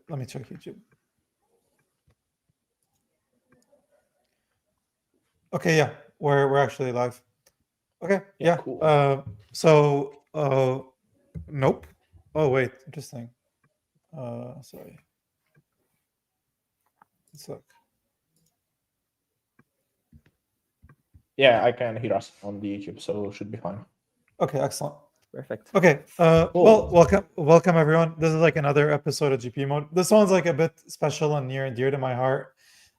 let me check YouTube. Okay, yeah, we're actually live. Okay, yeah. Cool. Nope. Oh wait, interesting. Sorry. Let's look. Yeah, I can hear us on the YouTube, so should be fine. Okay, excellent. Perfect. Okay. Cool. Well, welcome everyone. This is like another episode of GPU Mode. This one's like a bit special and near and dear to my heart.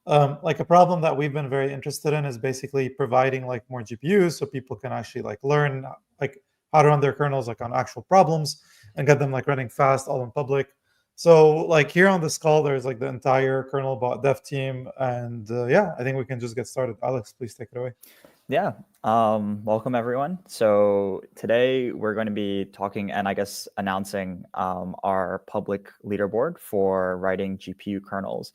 Like a problem that we've been very interested in is basically providing like more GPUs so people can actually like learn like how to run their kernels like on actual problems and get them like running fast all in public. So like here on this call, there's like the entire KernelBot dev team, and yeah, I think we can just get started. Alex, please take it away. Yeah. Welcome everyone. So today we're going to be talking and I guess announcing our public leaderboard for writing GPU kernels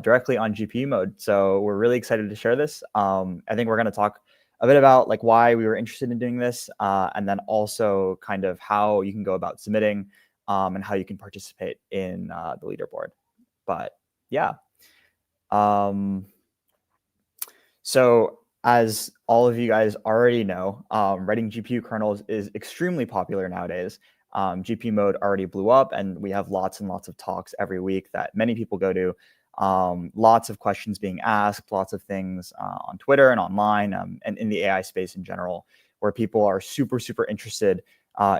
directly on GPU mode. So we're really excited to share this. I think we're going to talk a bit about like why we were interested in doing this, and then also kind of how you can go about submitting and how you can participate in the leaderboard. But yeah. So as all of you guys already know, writing GPU kernels is extremely popular nowadays. GPU mode already blew up, and we have lots and lots of talks every week that many people go to. Lots of questions being asked, lots of things on Twitter and online, and in the AI space in general, where people are super, super interested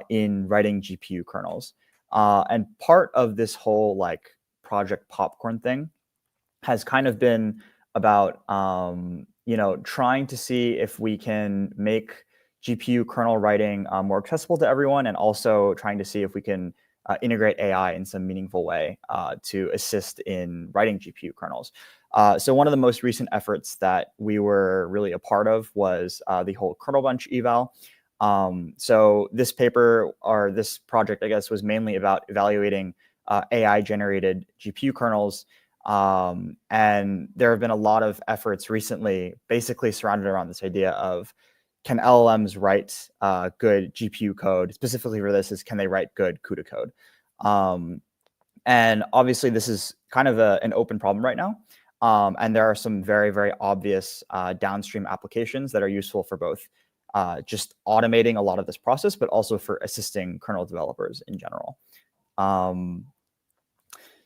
in writing GPU kernels. And part of this whole like Project Popcorn thing has kind of been about trying to see if we can make GPU kernel writing more accessible to everyone, and also trying to see if we can integrate AI in some meaningful way to assist in writing GPU kernels. So one of the most recent efforts that we were really a part of was the whole kernel bunch eval. So this paper, or this project, I guess, was mainly about evaluating AI-generated GPU kernels. And there have been a lot of efforts recently basically surrounded around this idea of, can LLMs write good GPU code? Specifically for this is, can they write good CUDA code? And obviously this is kind of an open problem right now. And there are some very, very obvious downstream applications that are useful for both just automating a lot of this process, but also for assisting kernel developers in general.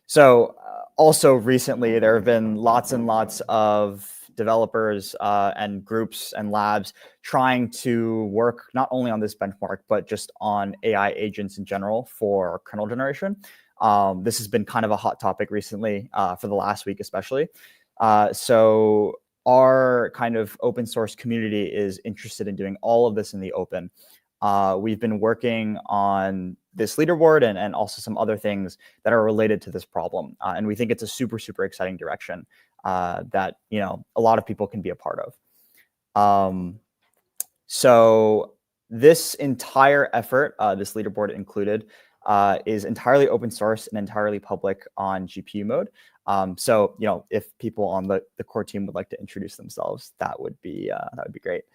So also recently, there have been lots and lots of developers and groups and labs trying to work not only on this benchmark, but just on AI agents in general for kernel generation. This has been kind of a hot topic recently for the last week, especially. So our kind of open source community is interested in doing all of this in the open. We've been working on this leaderboard and also some other things that are related to this problem. And we think it's a super, super exciting direction that, a lot of people can be a part of. So this entire effort, this leaderboard included, is entirely open source and entirely public on GPU mode. So, if people on the core team would like to introduce themselves, that would be great.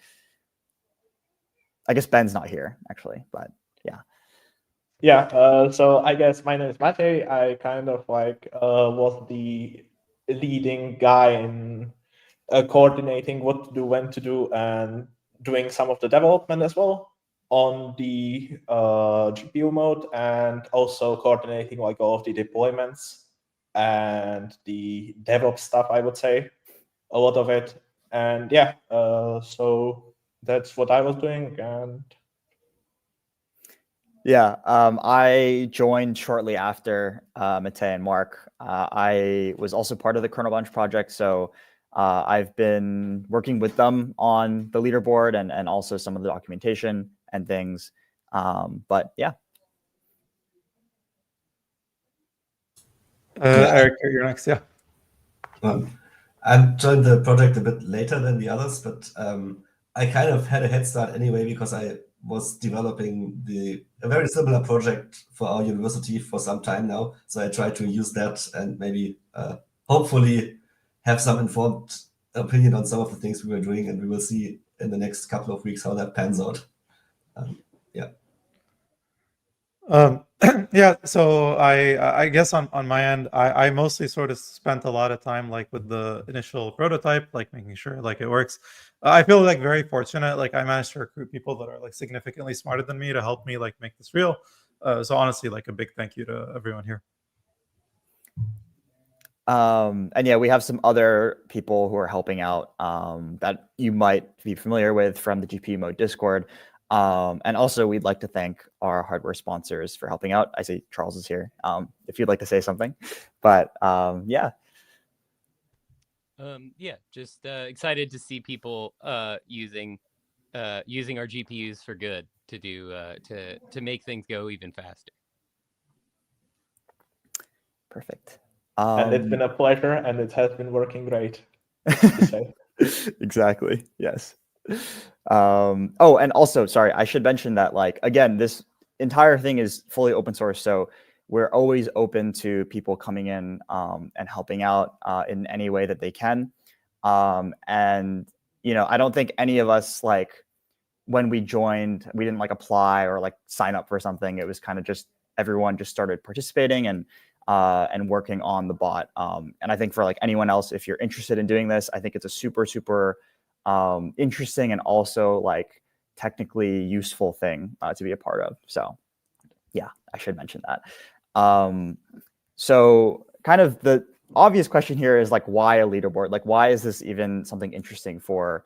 I guess Ben's not here, actually, but yeah. Yeah, so I guess my name is Mate. I kind of like was the leading guy in coordinating what to do, when to do, and doing some of the development as well on the GPU mode, and also coordinating like all of the deployments and the DevOps stuff, I would say, a lot of it. And yeah, so that's what I was doing. And yeah, I joined shortly after Mate and Mark. I was also part of the Kernel Bunch project, so I've been working with them on the leaderboard and also some of the documentation and things. But yeah. Eric, you're next. Yeah. I joined the project a bit later than the others, but I kind of had a head start anyway because I was developing a very similar project for our university for some time now. So I tried to use that and maybe hopefully have some informed opinion on some of the things we were doing, and we will see in the next couple of weeks how that pans out. Yeah. Yeah, so I guess on my end, I mostly sort of spent a lot of time like with the initial prototype, like making sure like it works. I feel like very fortunate, like I managed to recruit people that are like significantly smarter than me to help me like make this real. So honestly, like a big thank you to everyone here. And yeah, we have some other people who are helping out that you might be familiar with from the GPU Mode Discord. And also, we'd like to thank our hardware sponsors for helping out. I see Charles is here. If you'd like to say something, but yeah. Yeah, just excited to see people using our GPUs for good to do to make things go even faster. Perfect. And it's been a pleasure, and it has been working great. To say. Exactly. Yes. Oh, and also, sorry, I should mention that, like, again, this entire thing is fully open source, so we're always open to people coming in and helping out in any way that they can. And you know, I don't think any of us, like, when we joined, we didn't like apply or like sign up for something. It was kind of just everyone just started participating and working on the bot. And I think for like anyone else, if you're interested in doing this, I think it's a super, super interesting and also like technically useful thing to be a part of. So yeah, I should mention that. So kind of the obvious question here is like, why a leaderboard? Like, why is this even something interesting for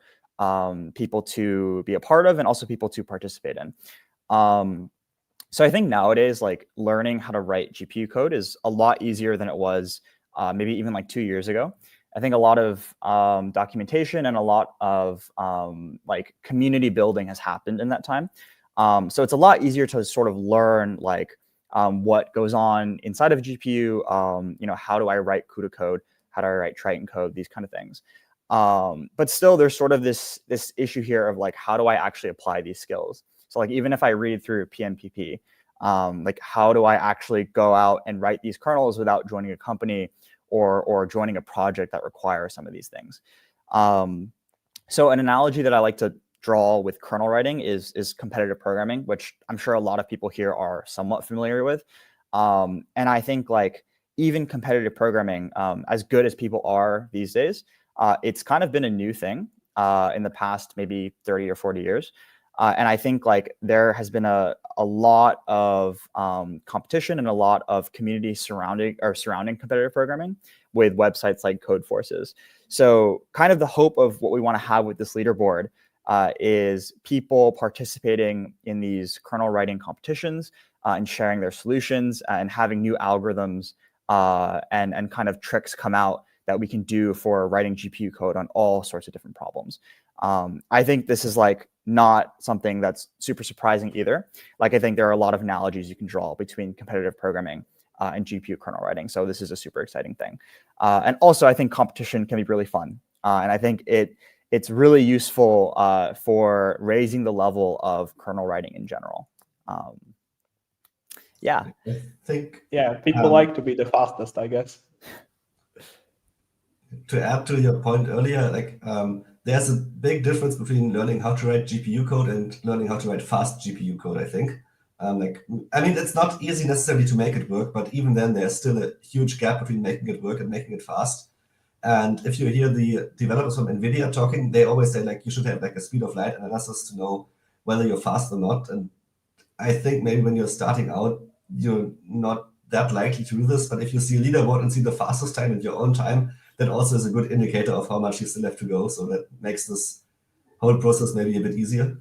people to be a part of and also people to participate in? So I think nowadays, like, learning how to write GPU code is a lot easier than it was maybe even like 2 years ago. I think a lot of documentation and a lot of like community building has happened in that time. So it's a lot easier to sort of learn like what goes on inside of a GPU. You know, how do I write CUDA code? How do I write Triton code? These kind of things. But still, there's sort of this issue here of like, how do I actually apply these skills? So like, even if I read through PNPP, like, how do I actually go out and write these kernels without joining a company or joining a project that requires some of these things? So an analogy that I like to draw with kernel writing is competitive programming, which I'm sure a lot of people here are somewhat familiar with. And I think like even competitive programming, as good as people are these days, it's kind of been a new thing in the past maybe 30 or 40 years. And I think like there has been a lot of competition and a lot of community surrounding competitive programming with websites like Codeforces. So kind of the hope of what we want to have with this leaderboard is people participating in these kernel writing competitions and sharing their solutions and having new algorithms and kind of tricks come out that we can do for writing GPU code on all sorts of different problems. I think this is like not something that's super surprising either. Like, I think there are a lot of analogies you can draw between competitive programming and GPU kernel writing. So this is a super exciting thing. And also, I think competition can be really fun. And I think it's really useful for raising the level of kernel writing in general. Yeah. I think, Yeah, people like to be the fastest, I guess. to add to your point earlier, like there's a big difference between learning how to write GPU code and learning how to write fast GPU code, I think. Like, I mean, it's not easy necessarily to make it work, but even then there's still a huge gap between making it work and making it fast. And if you hear the developers from NVIDIA talking, they always say like you should have like a speed of light analysis to know whether you're fast or not. And I think maybe when you're starting out, you're not that likely to do this. But if you see a leaderboard and see the fastest time in your own time, that also is a good indicator of how much you still have to go. So that makes this whole process maybe a bit easier.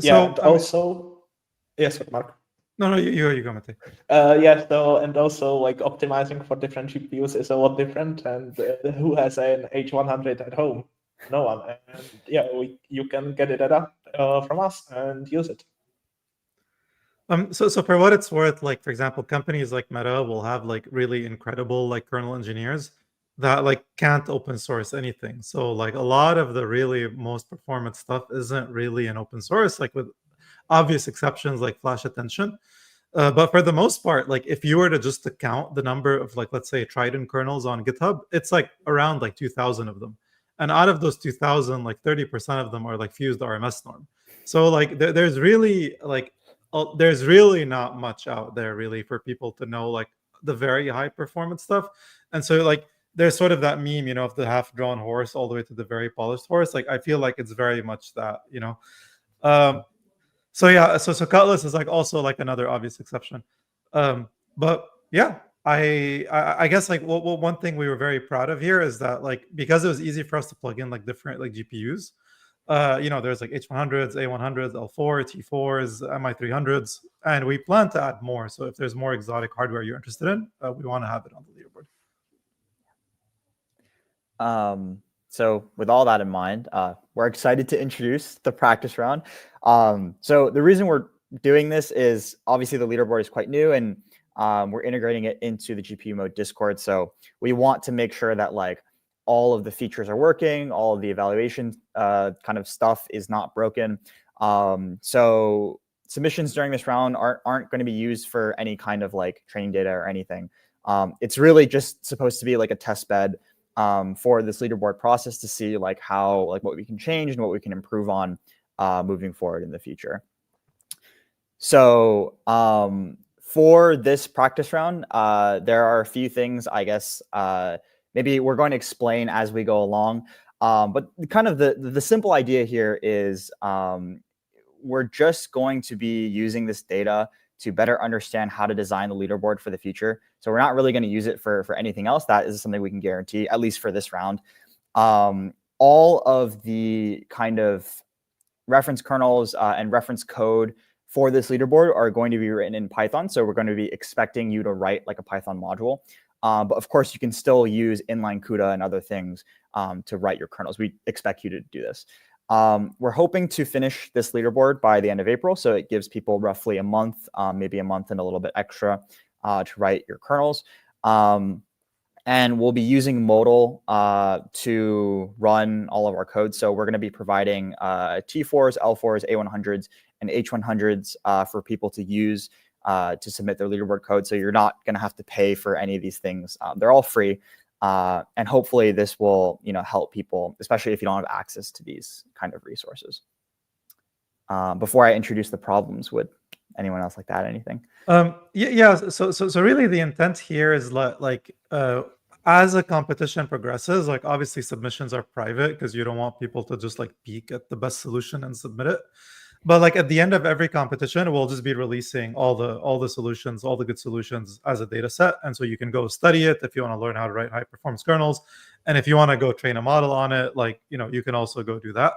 Yeah, and also, yes, Mark. No, you go, Mate. Yeah, so, and also like optimizing for different GPUs is a lot different. And who has an H100 at home? No one. And yeah, you can get it from us and use it. So for what it's worth, like, for example, companies like Meta will have like really incredible like kernel engineers that like can't open source anything. So like a lot of the really most performant stuff isn't really in open source, like with obvious exceptions like flash attention. But for the most part, like if you were to just count the number of like, let's say Triton kernels on GitHub, it's like around like 2,000 of them. And out of those 2,000, like 30% of them are like fused RMS norm. So like there's really like there's really not much out there really for people to know like the very high performance stuff. And so like there's sort of that meme, of the half drawn horse all the way to the very polished horse. Like I feel like it's very much that, so yeah, so Cutlass is like also like another obvious exception. But yeah, I guess like one thing we were very proud of here is that like because it was easy for us to plug in like different like GPUs. There's like H100s, A100s, L4, T4s, MI300s, and we plan to add more. So if there's more exotic hardware you're interested in, we want to have it on the leaderboard. So with all that in mind, we're excited to introduce the practice round. So the reason we're doing this is obviously the leaderboard is quite new, and we're integrating it into the GPU mode Discord. So we want to make sure that like all of the features are working, all of the evaluation kind of stuff is not broken. So submissions during this round aren't going to be used for any kind of like training data or anything. It's really just supposed to be like a test bed for this leaderboard process to see like how like what we can change and what we can improve on moving forward in the future. So for this practice round, there are a few things, I guess, maybe we're going to explain as we go along. But kind of the simple idea here is we're just going to be using this data to better understand how to design the leaderboard for the future. So we're not really going to use it for anything else. That is something we can guarantee, at least for this round. All of the kind of reference kernels and reference code for this leaderboard are going to be written in Python. So we're going to be expecting you to write like a Python module. But of course, you can still use inline CUDA and other things to write your kernels. We expect you to do this. We're hoping to finish this leaderboard by the end of April. So it gives people roughly a month, maybe a month and a little bit extra to write your kernels. And we'll be using Modal to run all of our code. So we're going to be providing T4s, L4s, A100s, and H100s for people to use to submit their leaderboard code. So you're not going to have to pay for any of these things. They're all free. And hopefully this will, help people, especially if you don't have access to these kind of resources. Before I introduce the problems, would anyone else like to add anything? Yeah. So really the intent here is like as a competition progresses, like obviously submissions are private because you don't want people to just like peek at the best solution and submit it. But like at the end of every competition, we'll just be releasing all the solutions, all the good solutions as a data set. And so you can go study it if you want to learn how to write high performance kernels. And if you want to go train a model on it, like, you can also go do that.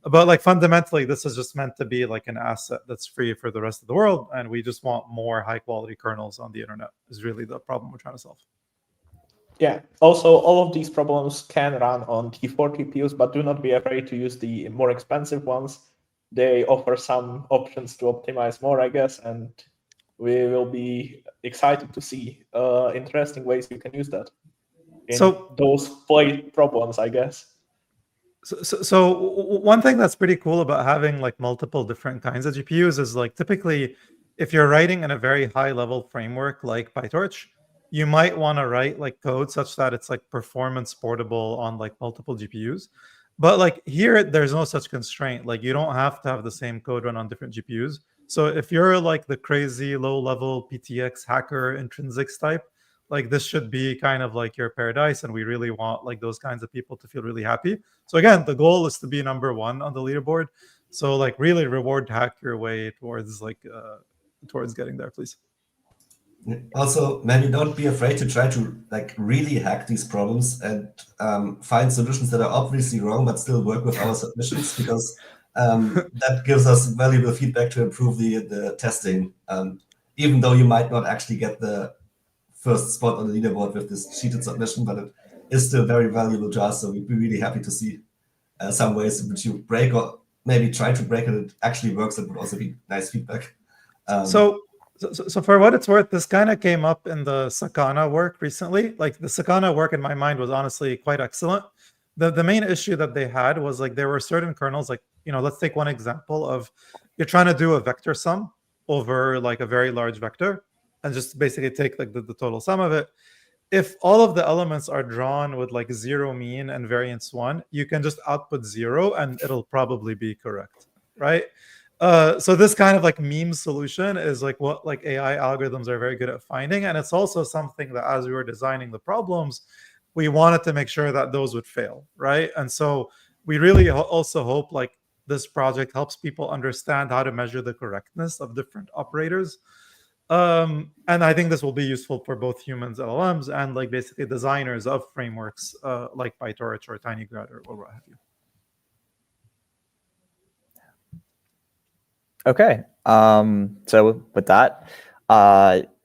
But like fundamentally, this is just meant to be like an asset that's free for the rest of the world. And we just want more high quality kernels on the internet is really the problem we're trying to solve. Yeah. Also, all of these problems can run on T4 GPUs, but do not be afraid to use the more expensive ones. They offer some options to optimize more, I guess, and we will be excited to see interesting ways you can use that in those play problems, I guess. So one thing that's pretty cool about having like multiple different kinds of GPUs is like typically if you're writing in a very high level framework like PyTorch, you might want to write like code such that it's like performance portable on like multiple GPUs. But like here, there's no such constraint. Like you don't have to have the same code run on different GPUs. So if you're like the crazy low-level PTX hacker intrinsics type, like this should be kind of like your paradise. And we really want like those kinds of people to feel really happy. So again, the goal is to be #1 on the leaderboard. So like really reward hack your way towards like towards getting there, please. Also, maybe don't be afraid to try to like really hack these problems and find solutions that are obviously wrong but still work with our submissions, because that gives us valuable feedback to improve the testing. Even though you might not actually get the first spot on the leaderboard with this cheated submission, but it is still very valuable to us. So we'd be really happy to see some ways in which you break or maybe try to break it. It actually works. That would also be nice feedback. So for what it's worth, this kind of came up in the Sakana work recently. Like the Sakana work in my mind was honestly quite excellent. The main issue that they had was like there were certain kernels, like, let's take one example of you're trying to do a vector sum over like a very large vector and just basically take like the total sum of it. If all of the elements are drawn with like 0 mean and variance 1, you can just output 0 and it'll probably be correct, right? So this kind of like meme solution is like what like AI algorithms are very good at finding, and it's also something that as we were designing the problems, we wanted to make sure that those would fail, right? And so we really also hope like this project helps people understand how to measure the correctness of different operators. And I think this will be useful for both humans, LLMs, and like basically designers of frameworks like PyTorch or TinyGrad or what have you. Okay. So with that,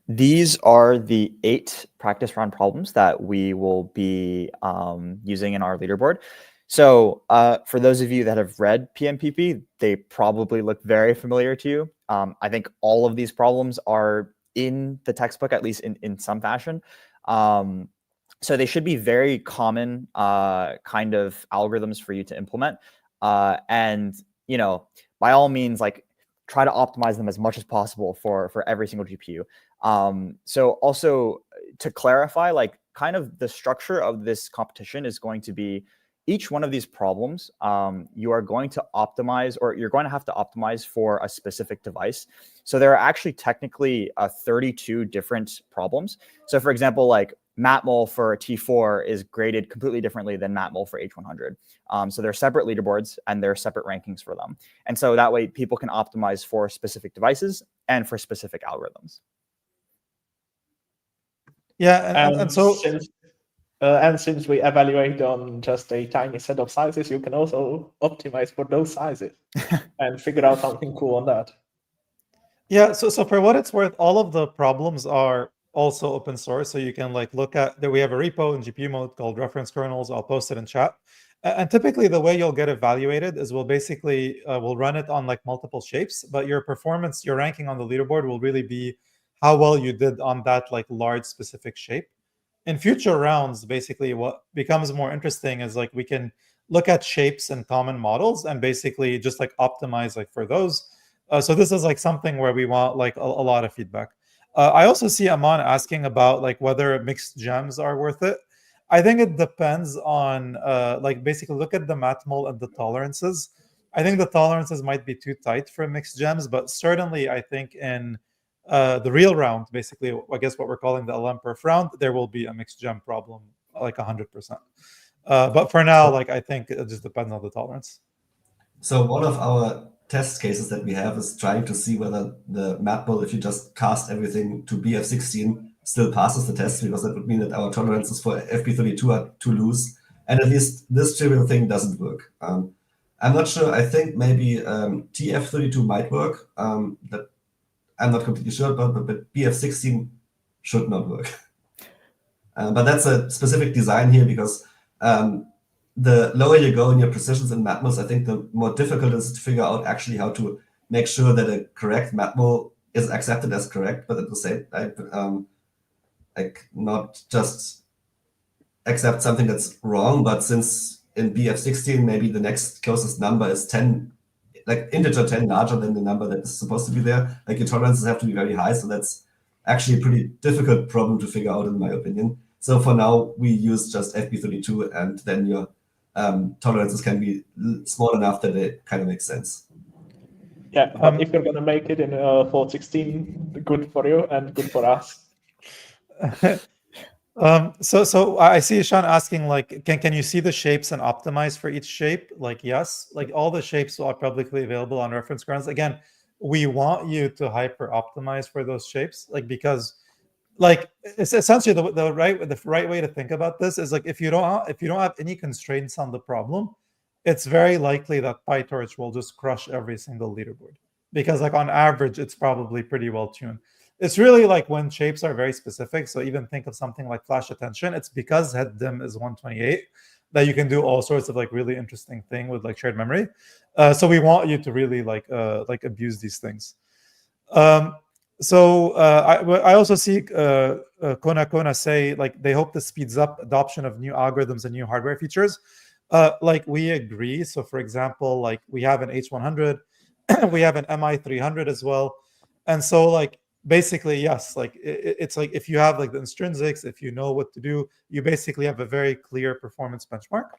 these are the 8 practice round problems that we will be using in our leaderboard. So for those of you that have read PMPP, they probably look very familiar to you. I think all of these problems are in the textbook, at least in some fashion. So they should be very common kind of algorithms for you to implement. And, you know, by all means, like, try to optimize them as much as possible for every single GPU. So also to clarify, like kind of the structure of this competition is going to be each one of these problems, you are going to optimize, or you're going to have to optimize for a specific device. So there are actually technically 32 different problems. So for example, like matmul for T4 is graded completely differently than matmul for H100. So they're separate leaderboards and there are separate rankings for them. And so that way people can optimize for specific devices and for specific algorithms. Yeah, and so since we evaluate on just a tiny set of sizes, you can also optimize for those sizes and figure out something cool on that. Yeah, so for what it's worth, all of the problems are also open source, so you can like look at that. We have a repo in GPU mode called reference kernels. I'll post it in chat. And typically the way you'll get evaluated is we'll basically we'll run it on like multiple shapes, but your performance, your ranking on the leaderboard will really be how well you did on that like large specific shape. In future rounds, basically what becomes more interesting is like we can look at shapes and common models and basically just like optimize like for those. So this is like something where we want like a lot of feedback. I also see Aman asking about like whether mixed gems are worth it. I think it depends on like basically look at the matmul and the tolerances. I think the tolerances might be too tight for mixed gems, but certainly I think in the real round, basically, I guess what we're calling the LM perf round, there will be a mixed gem problem, like 100%. But for now, like I think it just depends on the tolerance. So one of our test cases that we have is trying to see whether the matmul, if you just cast everything to BF16, still passes the test, because that would mean that our tolerances for FP32 are too loose. And at least this trivial thing doesn't work. I'm not sure. I think maybe TF32 might work. That I'm not completely sure, but BF16 should not work. But that's a specific design here, because the lower you go in your precisions in matmuls, I think the more difficult it is to figure out actually how to make sure that a correct matmul is accepted as correct, but at the same time, like not just accept something that's wrong. But since in BF16, maybe the next closest number is 10, like integer 10 larger than the number that is supposed to be there, like your tolerances have to be very high. So that's actually a pretty difficult problem to figure out, in my opinion. So for now, we use just FP32, and then your tolerances can be small enough that it kind of makes sense. Yeah, but if you're going to make it in 416, good for you and good for us. So I see Sean asking like, can you see the shapes and optimize for each shape? Like, yes, like all the shapes are publicly available on reference kernels. Again, we want you to hyper optimize for those shapes, like because like it's essentially the right way to think about this is like if you don't have any constraints on the problem, it's very likely that PyTorch will just crush every single leaderboard, because like on average it's probably pretty well tuned. It's really like when shapes are very specific. So even think of something like flash attention. It's because head dim is 128 that you can do all sorts of like really interesting thing with like shared memory. So we want you to really like abuse these things. So I also see Kona say like they hope this speeds up adoption of new algorithms and new hardware features. Like we agree. So for example, like we have an H100, we have an MI300 as well, and so like basically yes, like it's like if you have like the intrinsics, if you know what to do, you basically have a very clear performance benchmark.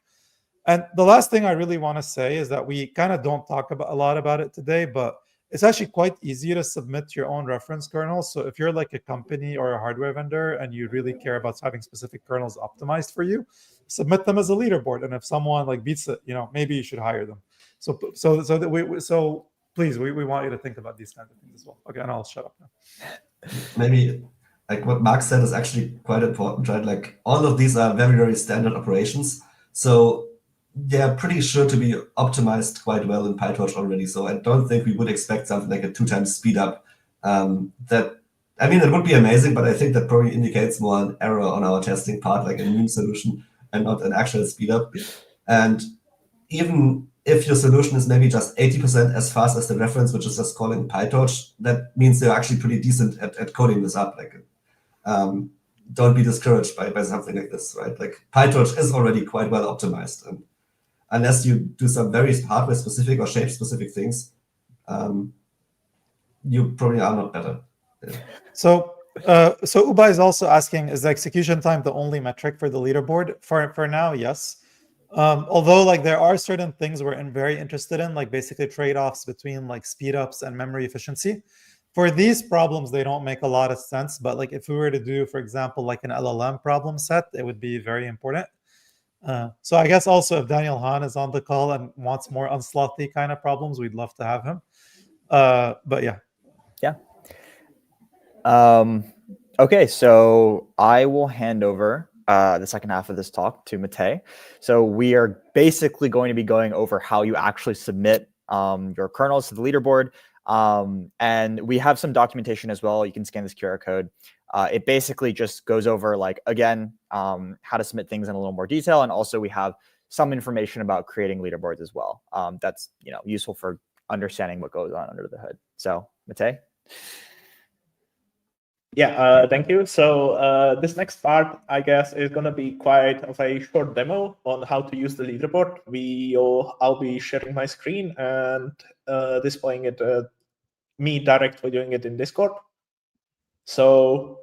And the last thing I really want to say is that we kind of don't talk a lot about it today, but it's actually quite easy to submit your own reference kernels. So if you're like a company or a hardware vendor and you really care about having specific kernels optimized for you, submit them as a leaderboard. And if someone like beats it, maybe you should hire them. So please, we want you to think about these kinds of things as well. Okay, and I'll shut up now. Maybe like what Mark said is actually quite important, right? Like all of these are very, very standard operations. So they're pretty sure to be optimized quite well in PyTorch already. So I don't think we would expect something like a 2x speed up. It would be amazing, but I think that probably indicates more an error on our testing part, like a meme solution and not an actual speed up. And even if your solution is maybe just 80% as fast as the reference, which is just calling PyTorch, that means they're actually pretty decent at coding this up. Like, don't be discouraged by something like this, right? Like PyTorch is already quite well optimized, and unless you do some very hardware-specific or shape-specific things, you probably are not better. Yeah. So Uba is also asking, is the execution time the only metric for the leaderboard? For now, yes. Although like there are certain things we're very interested in, like basically trade-offs between like speed ups and memory efficiency. For these problems, they don't make a lot of sense. But like if we were to do, for example, like an LLM problem set, it would be very important. So I guess also if Daniel Hahn is on the call and wants more unslothy kind of problems, we'd love to have him. But yeah. Yeah. Okay, so I will hand over the second half of this talk to Matej. So we are basically going to be going over how you actually submit your kernels to the leaderboard. And we have some documentation as well. You can scan this QR code. It basically just goes over, like, again, how to submit things in a little more detail. And also we have some information about creating leaderboards as well. That's useful for understanding what goes on under the hood. So Matej? Yeah, thank you. So this next part, I guess, is going to be quite of a short demo on how to use the leaderboard. I'll be sharing my screen and displaying it, me directly doing it in Discord. So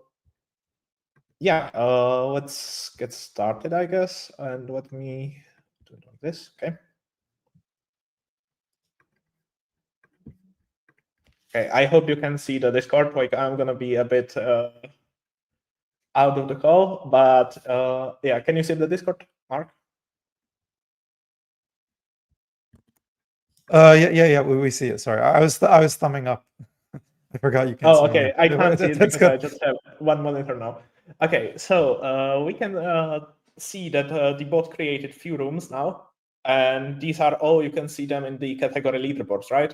yeah, let's get started, I guess. And let me do it like this, okay? Okay, I hope you can see the Discord. Like, I'm going to be a bit out of the call, but yeah, can you see the Discord, Mark? Yeah, we see it. Sorry, I was thumbing up. I forgot you can't see. Oh, okay. I can't see it because good. I just have one monitor now. Okay, so we can see that the bot created few rooms now, and these are all, you can see them in the category leaderboards, right?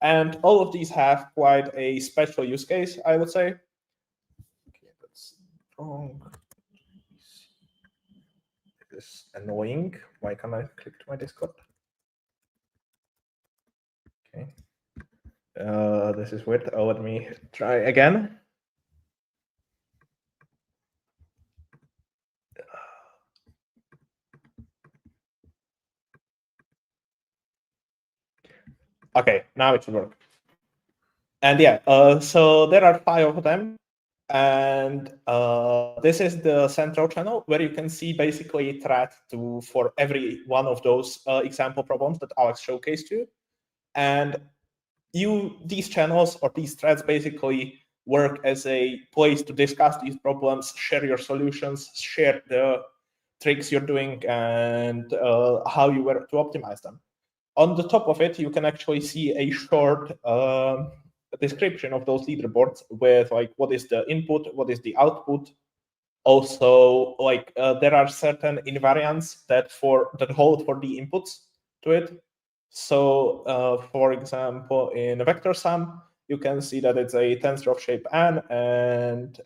And all of these have quite a special use case, I would say. Okay, that's wrong. This is annoying. Why can't I click to my Discord? Okay. This is weird. Oh, let me try again. Okay, now it should work. And yeah, so there are 5 of them. And this is the central channel where you can see basically a thread for every one of those example problems that Alex showcased you. And these channels or these threads basically work as a place to discuss these problems, share your solutions, share the tricks you're doing, and how you were to optimize them. On the top of it, you can actually see a short description of those leaderboards with, like, what is the input, what is the output. Also, like, there are certain invariants that hold for the inputs to it. So, for example, in a vector sum, you can see that it's a tensor of shape n and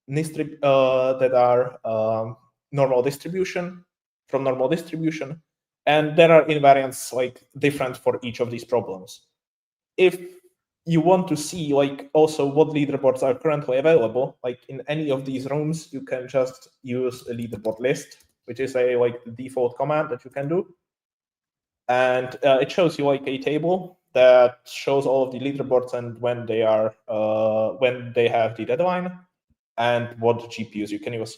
that are normal distribution from normal distribution. And there are invariants, like, different for each of these problems. If you want to see, like, also what leaderboards are currently available, like in any of these rooms, you can just use a leaderboard list, which is the default command that you can do. And it shows you like a table that shows all of the leaderboards and when they have the deadline and what GPUs you can use.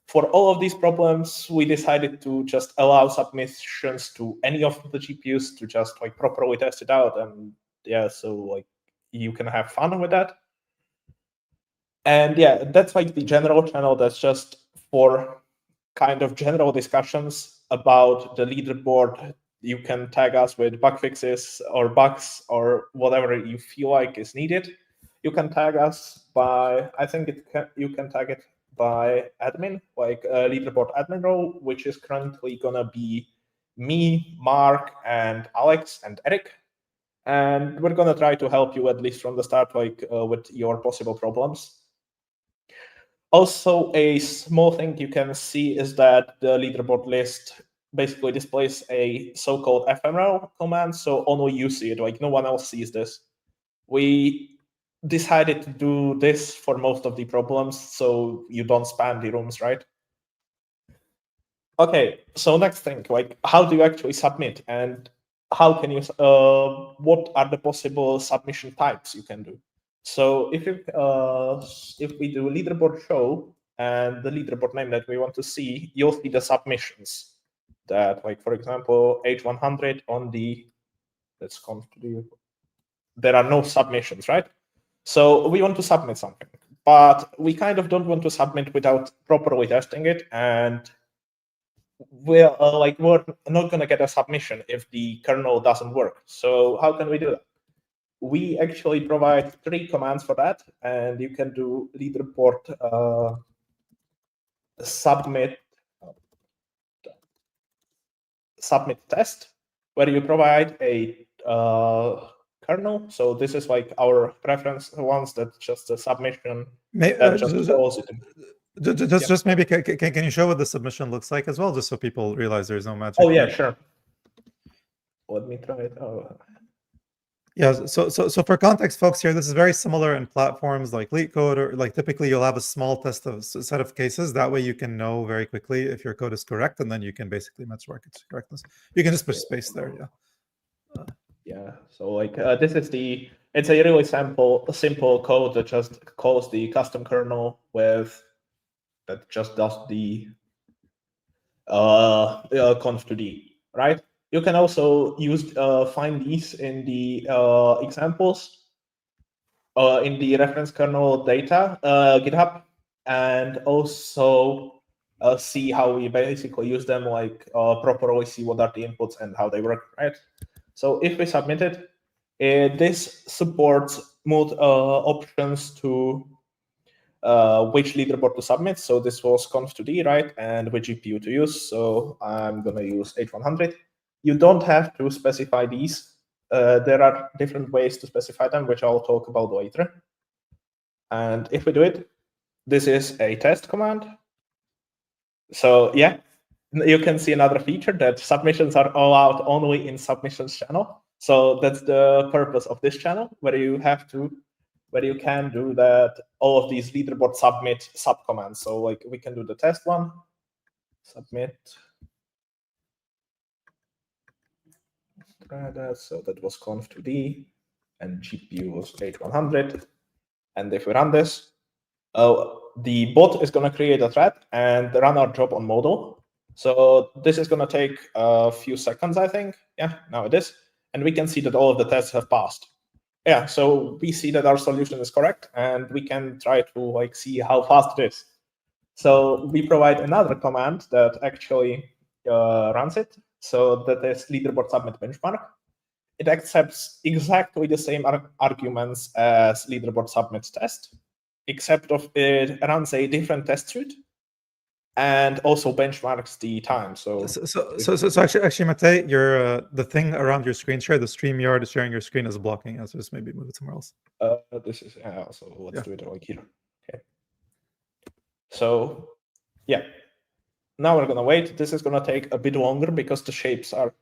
for all of these problems, we decided to just allow submissions to any of the GPUs to just like properly test it out, and yeah, so like you can have fun with that. And yeah, that's like the general channel. That's just for kind of general discussions about the leaderboard. You can tag us with bug fixes or bugs or whatever you feel like is needed. You can tag us by, I think you can tag it by admin, like a leaderboard admin role, which is currently gonna be me, Mark, and Alex and Eric. And we're gonna try to help you at least from the start, like with your possible problems. Also, a small thing you can see is that the leaderboard list basically displays a so-called ephemeral command, so only you see it, like no one else sees this. We decided to do this for most of the problems, so you don't spam the rooms, right? Okay, so next thing, like how do you actually submit, and how can you, what are the possible submission types you can do? So if we do leaderboard show and the leaderboard name that we want to see, you'll see the submissions that, like, for example, H100 on the, let's come to the, there are no submissions, right? So we want to submit something, but we kind of don't want to submit without properly testing it, and we're not going to get a submission if the kernel doesn't work. So how can we do that? We actually provide 3 commands for that, and you can do leaderboard submit test, where you provide a kernel. So this is like our preference ones, that's just a submission that just calls it. Just maybe can you show what the submission looks like as well, just so people realize there's no magic? Oh yeah, sure. Let me try it. Yeah, so for context, folks, here, this is very similar in platforms like LeetCode, or like typically you'll have a small test of set of cases. That way you can know very quickly if your code is correct, and then you can basically benchmark its correctness. You can just push space there, yeah. Yeah, so like this is it's a really simple code that just calls the custom kernel that just does the conf2d, right? You can also use find these in the examples in the reference kernel data GitHub, and also see how we basically use them, like properly see what are the inputs and how they work, right? So if we submit it, this supports options to which leaderboard to submit. So this was conf2d, right? And which GPU to use. So I'm going to use H100. You don't have to specify these. There are different ways to specify them, which I'll talk about later. And if we do it, this is a test command. So yeah, you can see another feature that submissions are allowed only in submissions channel. So that's the purpose of this channel, where you can do that, all of these leaderboard submit subcommands. So like we can do the test one, submit. So that was conf2d, and GPU was H100. And if we run this, the bot is going to create a thread and run our job on model. So this is going to take a few seconds, I think. Yeah, now it is. And we can see that all of the tests have passed. Yeah, so we see that our solution is correct, and we can try to like see how fast it is. So we provide another command that actually runs it. So that is leaderboard submit benchmark. It accepts exactly the same arguments as leaderboard submit test, except it runs a different test suite and also benchmarks the time. So actually, Matej, your the thing around your screen share, the StreamYard sharing your screen is blocking us. So just maybe move it somewhere else. This is so let's do it like here. Okay. So yeah, now we're gonna wait. This is gonna take a bit longer because the shapes are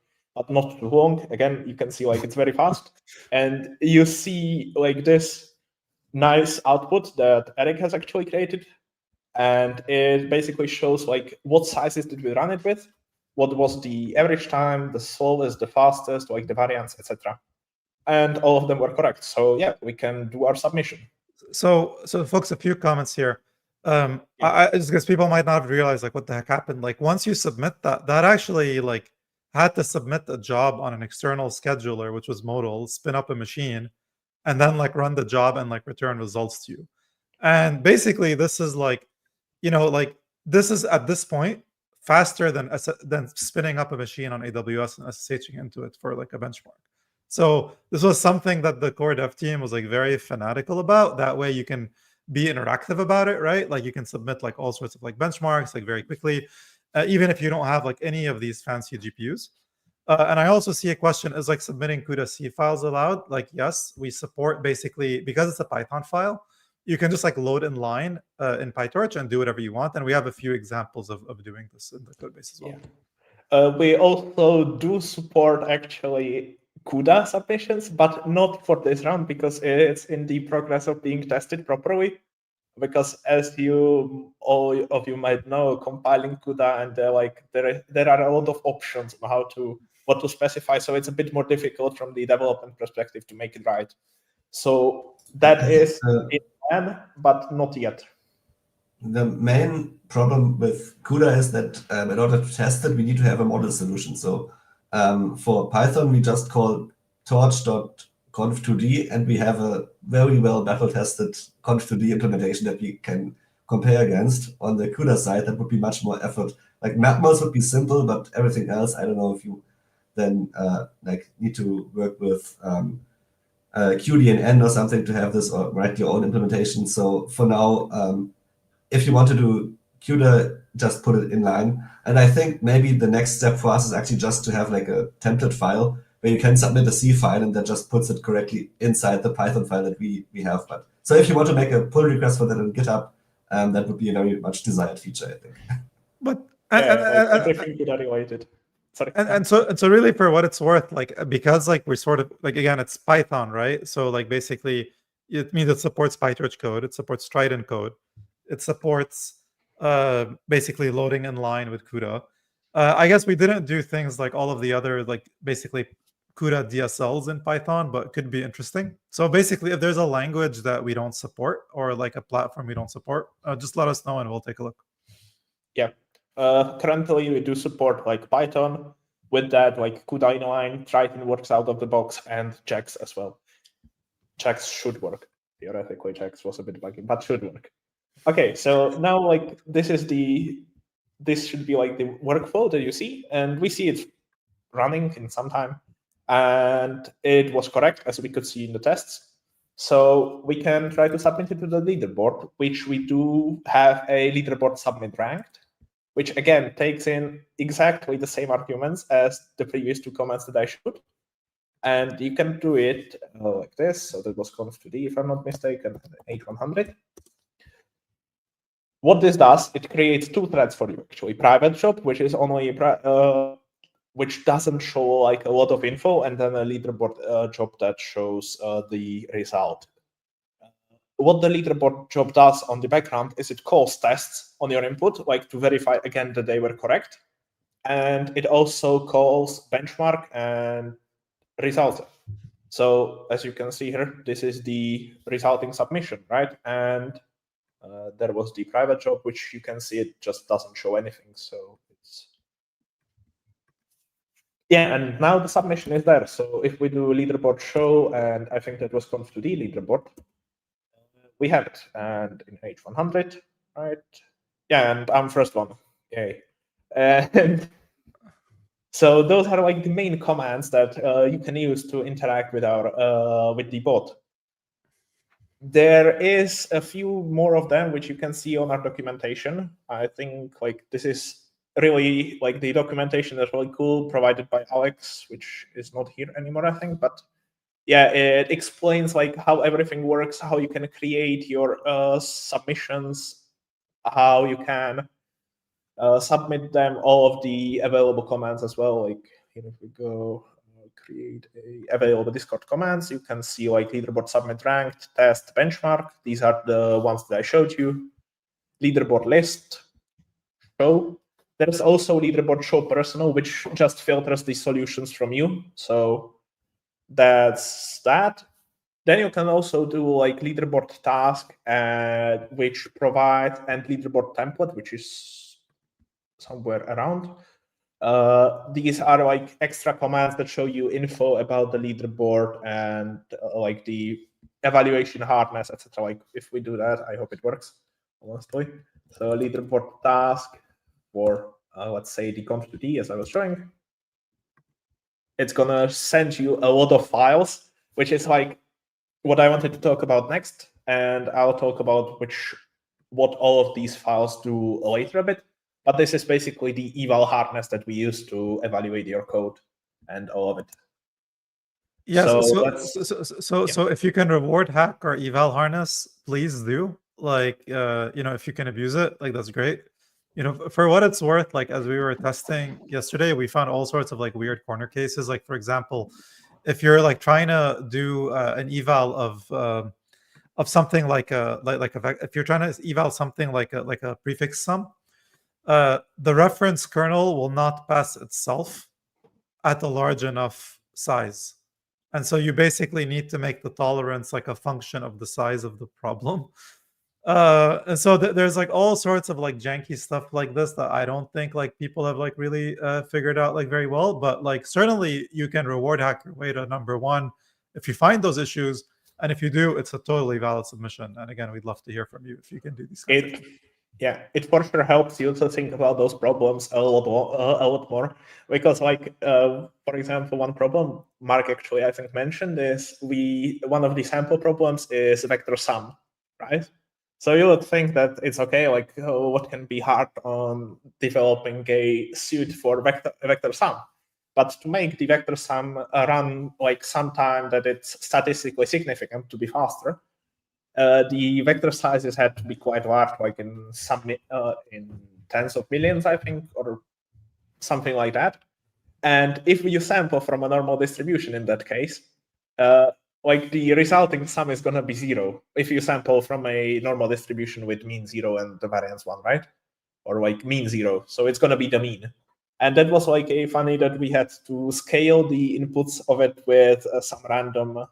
not too long. Again, you can see like it's very fast, and you see like this nice output that Eric has actually created. And it basically shows like what sizes did we run it with, what was the average time, the slowest, the fastest, like the variance, etc. And all of them were correct. So yeah, we can do our submission. So folks, a few comments here. It's because people might not realize like what the heck happened. Like once you submit that actually like had to submit a job on an external scheduler, which was Modal, spin up a machine, and then like run the job and like return results to you. And basically, this is like, like this is at this point faster than spinning up a machine on AWS and SSHing into it for like a benchmark. So this was something that the core dev team was like very fanatical about. That way you can be interactive about it, right? Like you can submit like all sorts of like benchmarks like very quickly, even if you don't have like any of these fancy GPUs. And I also see a question, is like submitting CUDA C files allowed? Like, yes, we support basically, because it's a Python file, you can just like load in line in PyTorch and do whatever you want. And we have a few examples of doing this in the code base as well. Yeah. We also do support actually CUDA submissions, but not for this round because it's in the progress of being tested properly. Because as all of you might know, compiling CUDA and there are a lot of options on what to specify. So it's a bit more difficult from the development perspective to make it right. So that is in plan, but not yet. The main problem with CUDA is that in order to test it, we need to have a model solution. So for Python, we just call torch.conf2d, and we have a very well battle-tested conf2d implementation that we can compare against. On the CUDA side, that would be much more effort. Like MapMos would be simple, but everything else, I don't know if you then need to work with QDNN or something to have this, or write your own implementation. So for now, if you want to do CUDA, just put it in line. And I think maybe the next step for us is actually just to have like a template file where you can submit a C file and that just puts it correctly inside the Python file that we have. But so if you want to make a pull request for that in GitHub, that would be a very much desired feature, I think. But everything CUDA related. Sorry. And so really, for what it's worth, like because like we're sort of like, again, it's Python, right? So like basically it means it supports PyTorch code, it supports Trident code, it supports basically loading in line with CUDA. I guess we didn't do things like all of the other like basically CUDA DSLs in Python, but it could be interesting. So basically, if there's a language that we don't support or like a platform we don't support, just let us know and we'll take a look. Yeah. Currently, we do support like Python. With that, like CUDA inline, Trident works out of the box, and checks as well. Checks should work. Theoretically, checks was a bit buggy, but should work. Okay, so now like this should be like the workflow that you see, and we see it running in some time, and it was correct as we could see in the tests. So we can try to submit it to the leaderboard, which we do have a leaderboard submit ranked, which again takes in exactly the same arguments as the previous two commands that I showed. And you can do it like this. So that was conf2d, if I'm not mistaken, H100. What this does, it creates two threads for you, actually. Private job, which is only which doesn't show like a lot of info, and then a leaderboard job that shows the result. What the leaderboard job does on the background is it calls tests on your input, like to verify again that they were correct. And it also calls benchmark and results. So as you can see here, this is the resulting submission, right? And there was the private job, which you can see it just doesn't show anything. So it's, yeah, and now the submission is there. So if we do leaderboard show, and I think that was conf2d leaderboard, we have it, and in H100, right? Yeah, and I'm first one, yay. And so those are like the main commands that you can use to interact with our with the bot. There is a few more of them which you can see on our documentation. I think like this is really like the documentation is really cool, provided by Alex, which is not here anymore, I think, but yeah, it explains like how everything works, how you can create your submissions, how you can submit them, all of the available commands as well. Like here, if we go create available Discord commands, you can see like leaderboard submit ranked, test, benchmark. These are the ones that I showed you. Leaderboard list, show. There's also leaderboard show personal, which just filters the solutions from you. So that's that. Then you can also do like leaderboard task, which provides, and leaderboard template, which is somewhere around. These are like extra commands that show you info about the leaderboard and like the evaluation hardness, etc. Like if we do that, I hope it works, honestly. So leaderboard task for let's say the conf2d, as I was showing. It's gonna send you a lot of files, which is like what I wanted to talk about next, and I'll talk about what all of these files do later a bit. But this is basically the eval hardness that we use to evaluate your code and all of it. Yes. So So if you can reward hack or eval harness, please do. Like, if you can abuse it, like that's great. For what it's worth, like as we were testing yesterday, we found all sorts of like weird corner cases. Like for example, if you're like trying to do an eval of something like if you're trying to eval something like a prefix sum, the reference kernel will not pass itself at a large enough size. And so you basically need to make the tolerance like a function of the size of the problem. And so there's like all sorts of like janky stuff like this that I don't think like people have like really figured out like very well. But like certainly you can reward hack your way to number one if you find those issues. And if you do, it's a totally valid submission. And again, we'd love to hear from you if you can do these kinds of things. Yeah, it for sure helps you to think about those problems a lot more, because like for example, one problem Mark actually I think mentioned is one of the sample problems is vector sum, right? So you would think that it's okay, like what can be hard on developing a suit for vector sum, but to make the vector sum run like sometime that it's statistically significant to be faster, the vector sizes had to be quite large, like in tens of millions, I think, or something like that. And if you sample from a normal distribution in that case, like the resulting sum is going to be 0 if you sample from a normal distribution with mean 0 and the variance 1, right? Or like mean 0. So it's going to be the mean. And that was like a funny that we had to scale the inputs of it with some random,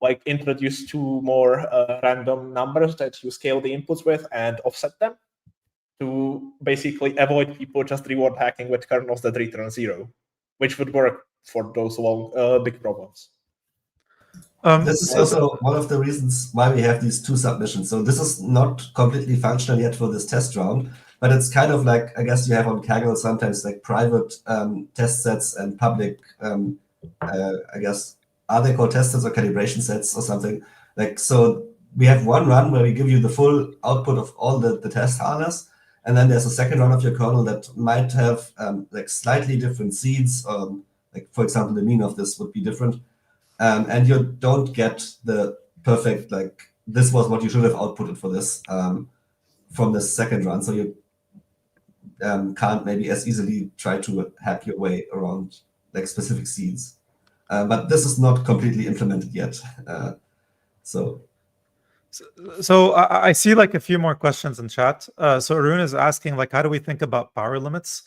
like introduce 2 more random numbers that you scale the inputs with and offset them to basically avoid people just reward hacking with kernels that return 0, which would work for those long, big problems. This is also one of the reasons why we have these 2 submissions. So this is not completely functional yet for this test round, but it's kind of like, I guess you have on Kaggle sometimes like private test sets and public, I guess, are they called test sets or calibration sets or something? Like, so we have one run where we give you the full output of all the test harness, and then there's a second run of your kernel that might have like slightly different seeds. Like for example, the mean of this would be different. And you don't get the perfect, like, this was what you should have outputted for this from the second run. So you can't maybe as easily try to hack your way around like specific seeds. But this is not completely implemented yet. So I see like a few more questions in chat. So Arun is asking like, how do we think about power limits?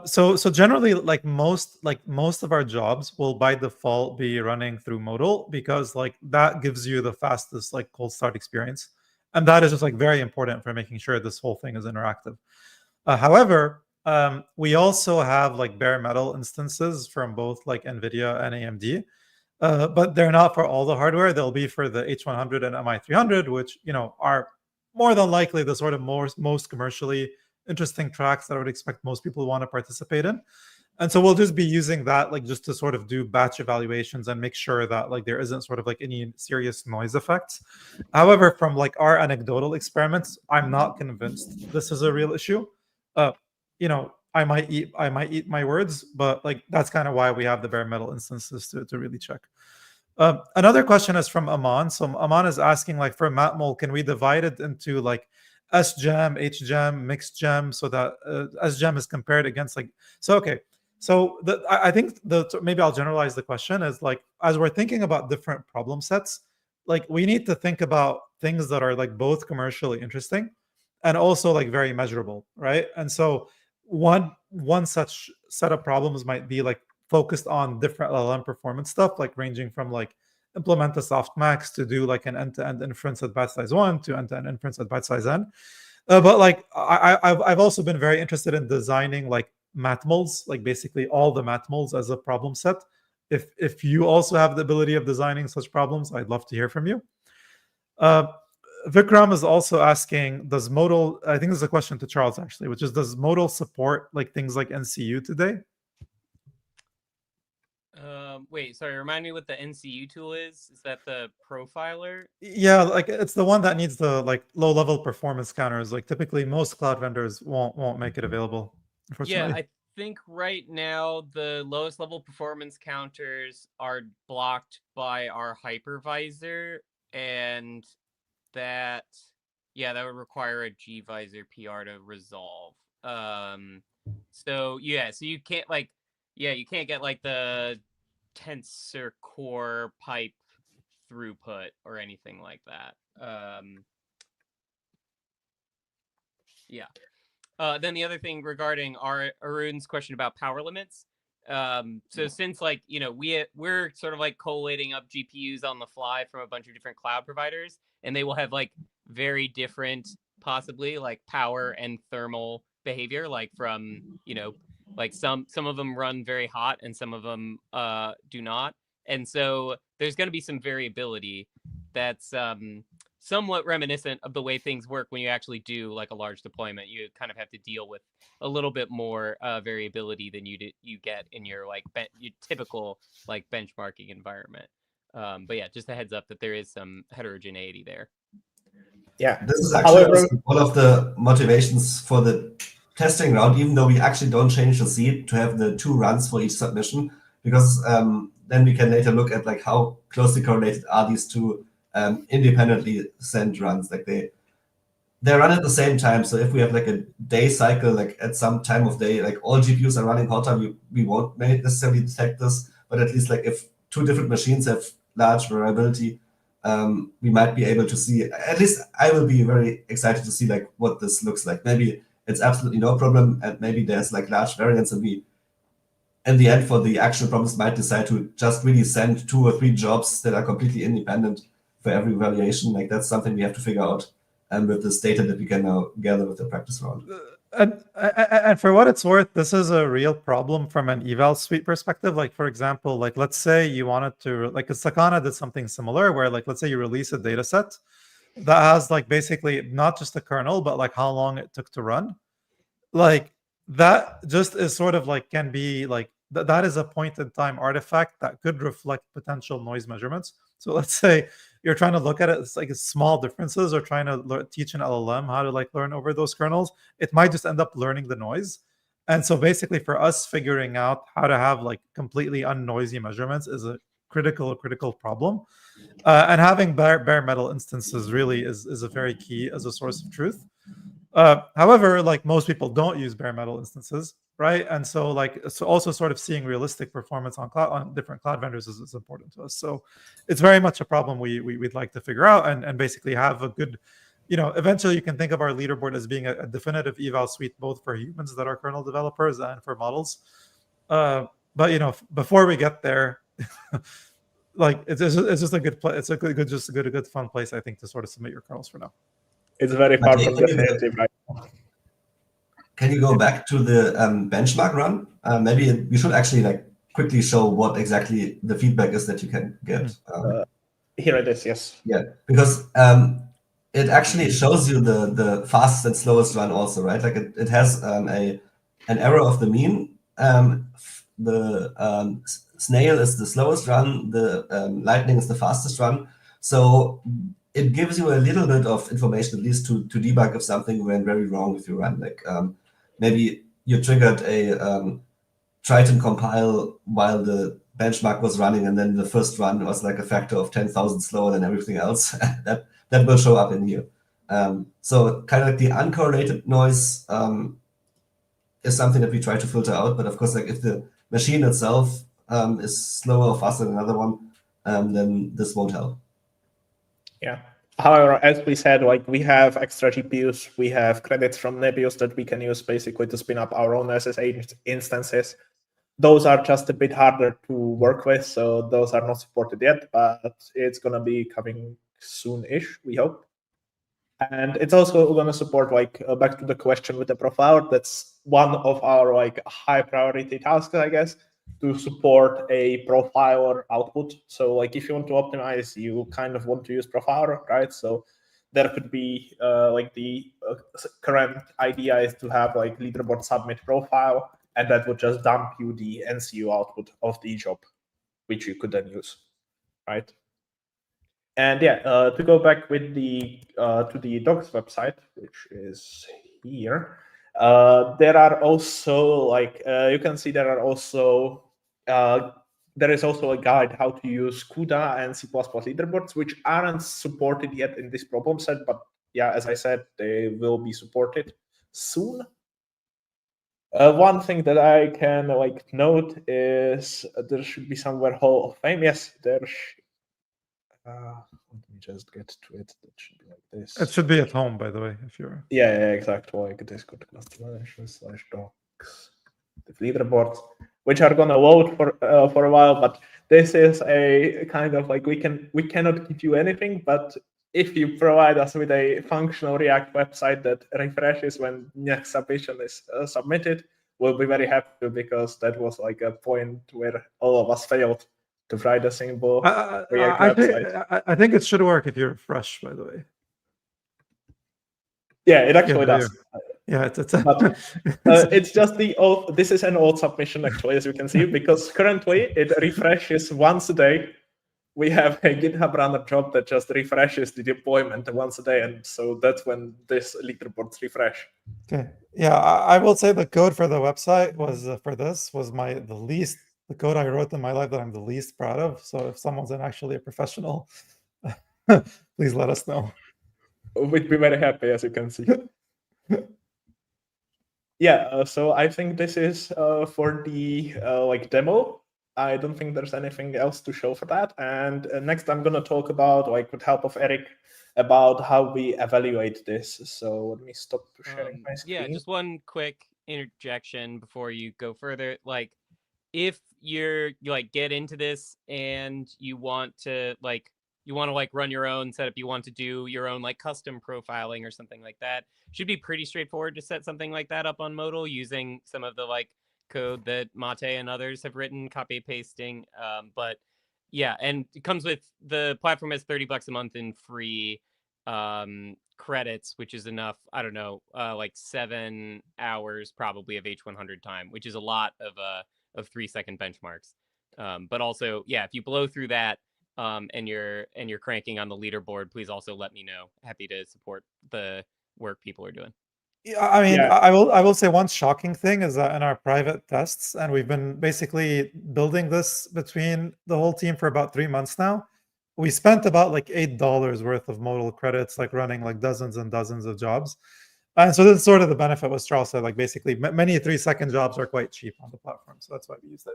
So generally, like most of our jobs will by default be running through modal, because like that gives you the fastest like cold start experience, and that is just like very important for making sure this whole thing is interactive. However, we also have like bare metal instances from both like NVIDIA and AMD, but they're not for all the hardware. They'll be for the H100 and MI300, which are more than likely the sort of most commercially interesting tracks that I would expect most people want to participate in. And so we'll just be using that like just to sort of do batch evaluations and make sure that like there isn't sort of like any serious noise effects. However, from like our anecdotal experiments, I'm not convinced this is a real issue. I might eat my words, but like that's kind of why we have the bare metal instances to really check. Another question is from Aman. So Aman is asking like, for Matmul, can we divide it into like SGEM, HGEM, mixed gem, so that SGEM is compared against like, so okay. So I think maybe I'll generalize the question as like, as we're thinking about different problem sets, like we need to think about things that are like both commercially interesting and also like very measurable, right? And so one such set of problems might be like focused on different LLM performance stuff, like ranging from like implement a softmax to do like an end-to-end inference at byte size 1 to end-to-end inference at byte size n. But like I've also been very interested in designing like matmls, like basically all the matmls as a problem set. If you also have the ability of designing such problems, I'd love to hear from you. Vikram is also asking, does modal, I think this is a question to Charles actually, which is, does modal support like things like NCU today? Wait, sorry, remind me what the NCU tool is. Is that the profiler? Yeah, like it's the one that needs the like low-level performance counters. Like typically most cloud vendors won't make it available, unfortunately. Yeah, I think right now the lowest level performance counters are blocked by our hypervisor, and that would require a gvisor PR to resolve. So you can't like you can't get like the tensor core pipe throughput or anything like that. Then the other thing regarding Arun's question about power limits. So since like we're sort of like collating up GPUs on the fly from a bunch of different cloud providers, and they will have like very different, possibly like power and thermal behavior. Like from like some of them run very hot and some of them do not, and so there's going to be some variability that's somewhat reminiscent of the way things work when you actually do like a large deployment. You kind of have to deal with a little bit more variability than you get in your like your typical like benchmarking environment. But yeah, just a heads up that there is some heterogeneity there. Yeah, this is actually however, one of the motivations for the testing round, even though we actually don't change the seed, to have the 2 runs for each submission, because then we can later look at like how closely correlated are these 2 independently sent runs. Like they run at the same time. So if we have like a day cycle, like at some time of day, like all GPUs are running hotter, we won't necessarily detect this, but at least like if 2 different machines have large variability, we might be able to see. At least I will be very excited to see like what this looks like. Maybe it's absolutely no problem, and maybe there's like large variance, and we, in the end, for the actual problems, might decide to just really send 2 or 3 jobs that are completely independent for every evaluation. Like that's something we have to figure out, and with this data that we can now gather with the practice round. And for what it's worth, this is a real problem from an eval suite perspective. Like for example, like let's say you wanted to, like Sakana did something similar, where like let's say you release a data set that has like basically not just the kernel, but like how long it took to run. Like that just is sort of like can be like that is a point in time artifact that could reflect potential noise measurements. So let's say you're trying to look at it, it's like small differences, or trying to teach an LLM how to like learn over those kernels. It might just end up learning the noise. And so basically for us, figuring out how to have like completely unnoisy measurements is a critical problem. And having bare metal instances really is a very key as a source of truth. However, like most people don't use bare metal instances, right? And so like also sort of seeing realistic performance on different cloud vendors is important to us. So it's very much a problem we'd like to figure out, and basically have a good, eventually you can think of our leaderboard as being a definitive eval suite, both for humans that are kernel developers and for models. But before we get there, like it's just a good place. It's a good fun place, I think, to sort of submit your kernels for now. It's very far from definitive, right? Can you go back to the benchmark run? Maybe we should actually like quickly show what exactly the feedback is that you can get. Here it is, yes. Yeah, because it actually shows you the fastest and slowest run also, right? Like it has an error of the mean. The snail is the slowest run. The lightning is the fastest run. So it gives you a little bit of information, at least to debug if something went very wrong with your run. Like maybe you triggered a Triton compile while the benchmark was running, and then the first run was like a factor of 10,000 slower than everything else. that will show up in here. So kind of like the uncorrelated noise is something that we try to filter out. But of course, like if the machine itself is slower or faster than another one, then this won't help. Yeah. However, as we said, like we have extra GPUs, we have credits from Nebius that we can use basically to spin up our own SSH instances. those are just a bit harder to work with, so those are not supported yet, but it's going to be coming soon-ish, we hope. And it's also going to support, like, back to the question with the profile, that's one of our like high priority tasks, I guess, to support a profiler output. So like if you want to optimize, you kind of want to use profiler, right? So there could be like the current idea is to have like leaderboard submit profile, and that would just dump you the NCU output of the job, which you could then use, right? And yeah, to go back with the to the docs website, which is here, there are also like you can see there are also there is also a guide how to use CUDA and C++ leaderboards, which aren't supported yet in this problem set, but yeah, as I said, they will be supported soon. One thing that I can like note is there should be somewhere Hall of Fame. Yes, there. Let me just get to it. That should be like this. It should be at home, by the way, if you're. Yeah, exactly. Like Discord /docs the leaderboards, which are gonna load for a while. But this is a kind of like we cannot give you anything, but if you provide us with a functional React website that refreshes when next submission is submitted, we'll be very happy, because that was like a point where all of us failed to write a single React website. I think it should work if you refresh, by the way. Yeah, it actually does. Yeah, it's but, it's just the old. This is an old submission, actually, as you can see, because currently it refreshes once a day. We have a GitHub runner job that just refreshes the deployment once a day, and so that's when this leaderboards refresh. Okay. Yeah, I will say the code for the website was for this was the code I wrote in my life that I'm the least proud of. So if someone's actually a professional, please let us know. We'd be very happy, as you can see. Yeah, so I think this is for the like demo. I don't think there's anything else to show for that. And next I'm going to talk about, like with help of Eric, about how we evaluate this. So let me stop sharing my screen. Yeah, just one quick interjection before you go further. Like, if you like get into this and you want to run your own setup, you want to do your own like custom profiling or something like that, should be pretty straightforward to set something like that up on Modal using some of the like code that Mate and others have written, copy pasting. But yeah, and it comes with the platform has $30 a month in free credits, which is enough, I don't know, like 7 hours probably of H100 time, which is a lot of 3-second benchmarks. But also, yeah, if you blow through that and you're cranking on the leaderboard, please also let me know. Happy to support the work people are doing. Yeah, I mean, I will say one shocking thing is that in our private tests, and we've been basically building this between the whole team for about 3 months now, we spent about like $8 worth of modal credits, like running like dozens and dozens of jobs. And so this is sort of the benefit what Strauss said, like basically many 3-second jobs are quite cheap on the platform. So that's why we used it.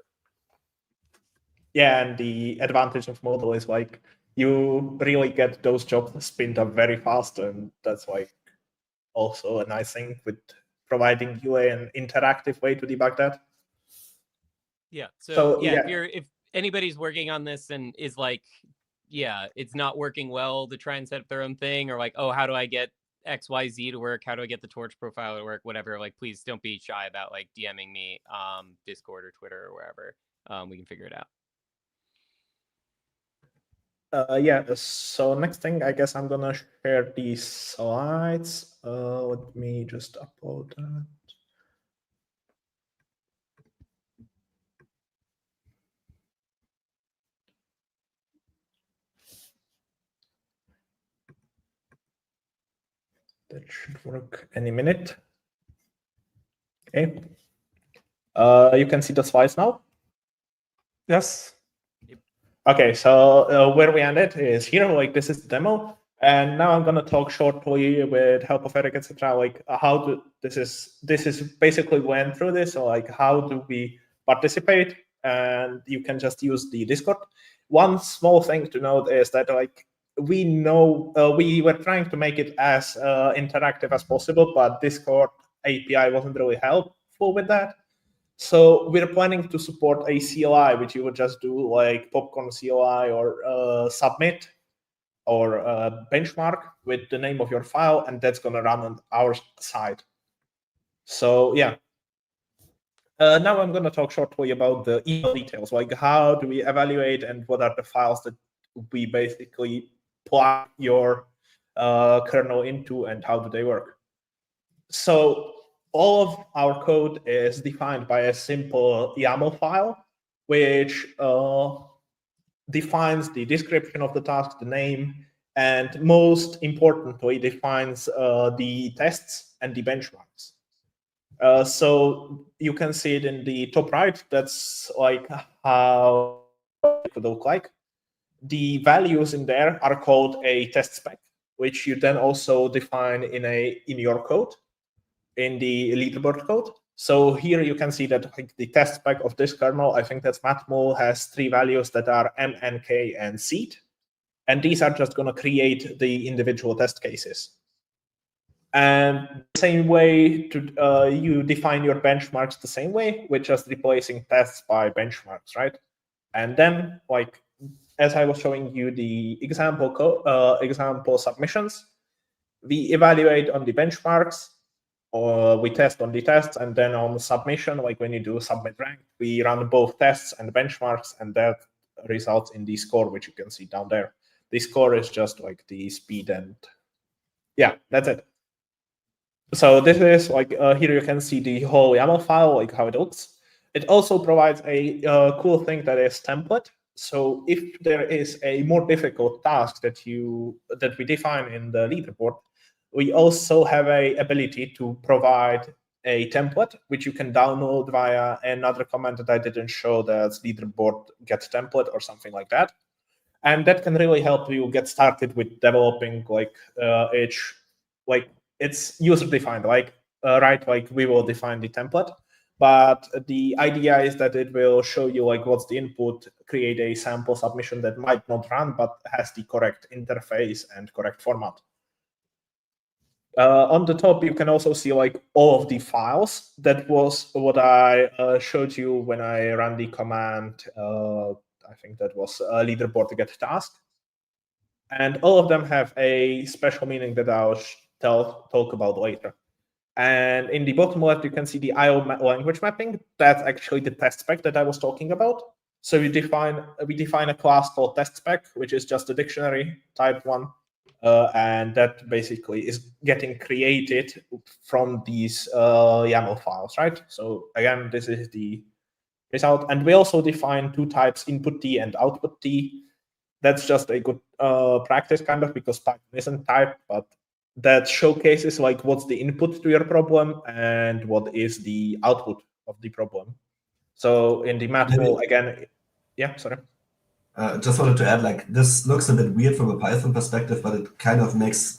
Yeah, and the advantage of Modal is like you really get those jobs spinned up very fast, and that's like also a nice thing with providing you an interactive way to debug that. Yeah. So yeah, if anybody's working on this and is like, yeah, it's not working well to try and set up their own thing, or like, oh, how do I get XYZ to work? How do I get the torch profile to work? Whatever. Like, please don't be shy about like DMing me, Discord or Twitter or wherever. We can figure it out. Yeah, so next thing, I guess I'm gonna share these slides. Let me just upload that. That should work any minute. Okay. You can see the slides now? Yes. Okay, so where we ended is here, like this is the demo. And now I'm gonna talk shortly with help of Eric, etc. Like this is basically went through this. So like how do we participate? And you can just use the Discord. One small thing to note is that like we know we were trying to make it as interactive as possible, but Discord API wasn't really helpful with that. So we're planning to support a CLI, which you would just do like popcorn CLI or submit or benchmark with the name of your file, and that's going to run on our side. So yeah. Now I'm going to talk shortly about the EL details, like how do we evaluate and what are the files that we basically plug your kernel into and how do they work. So all of our code is defined by a simple YAML file, which defines the description of the task, the name, and most importantly, defines the tests and the benchmarks. So you can see it in the top right. That's like how it would look like. The values in there are called a test spec, which you then also define in your code, in the leaderboard code. So here you can see that like the test spec of this kernel, I think that's matmul, has 3 values that are m, n, k, and seed. And these are just going to create the individual test cases. And the same way to you define your benchmarks the same way, with just replacing tests by benchmarks, right? And then, like as I was showing you the example submissions, we evaluate on the benchmarks, or we test on the tests, and then on submission, like when you do submit rank, we run both tests and benchmarks, and that results in the score, which you can see down there. The score is just like the speed, and yeah, that's it. So this is like here you can see the whole YAML file, like how it looks. It also provides a cool thing that is template. So if there is a more difficult task that we define in the leaderboard, we also have a ability to provide a template which you can download via another command that I didn't show, that's leaderboard get template or something like that. And that can really help you get started with developing it's user defined, like we will define the template, but the idea is that it will show you like what's the input, create a sample submission that might not run but has the correct interface and correct format. On the top, you can also see like all of the files. That was what I showed you when I ran the command. I think that was leaderboard to get task. And all of them have a special meaning that I'll talk about later. And in the bottom left, you can see the IO language mapping. That's actually the test spec that I was talking about. So we define a class called test spec, which is just a dictionary type one. And that basically is getting created from these YAML files, right? So again, this is the result. And we also define 2 types, input T and output T. That's just a good practice kind of, because Python isn't typed, but that showcases like what's the input to your problem and what is the output of the problem. So in the matmul, again, yeah, sorry. Just wanted to add, like, this looks a bit weird from a Python perspective, but it kind of makes,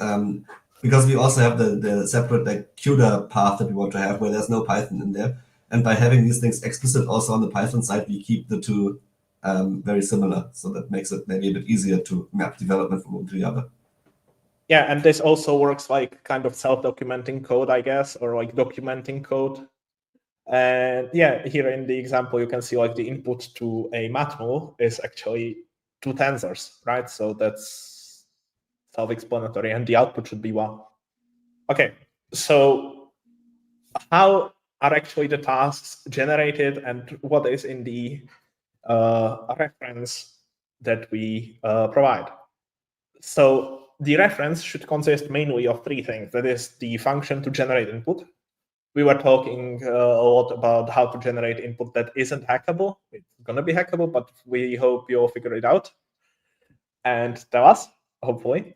because we also have the separate like CUDA path that we want to have, where there's no Python in there. And by having these things explicit also on the Python side, we keep the two very similar. So that makes it maybe a bit easier to map development from one to the other. Yeah, and this also works like kind of self-documenting code, I guess, or like documenting code. And yeah, here in the example, you can see like the input to a matmul is actually 2 tensors, right? So that's self-explanatory, and the output should be 1. Okay, so how are actually the tasks generated, and what is in the reference that we provide? So the reference should consist mainly of 3 things. That is the function to generate input. We were talking a lot about how to generate input that isn't hackable. It's going to be hackable, but we hope you'll figure it out and tell us, hopefully.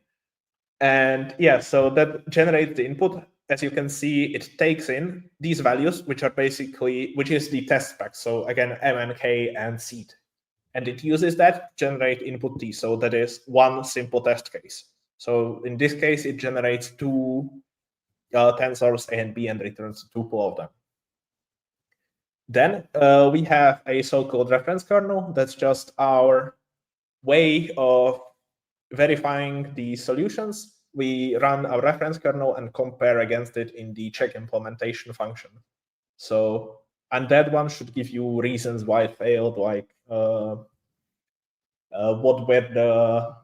And yeah, so that generates the input. As you can see, it takes in these values, which is the test spec. So again, M, N, K, and seed. And it uses that to generate input T. So that is 1 simple test case. So in this case, it generates 2 tensors A and B and returns a tuple of them. Then we have a so-called reference kernel. That's just our way of verifying the solutions. We run our reference kernel and compare against it in the check implementation function. So and that one should give you reasons why it failed, like what were the.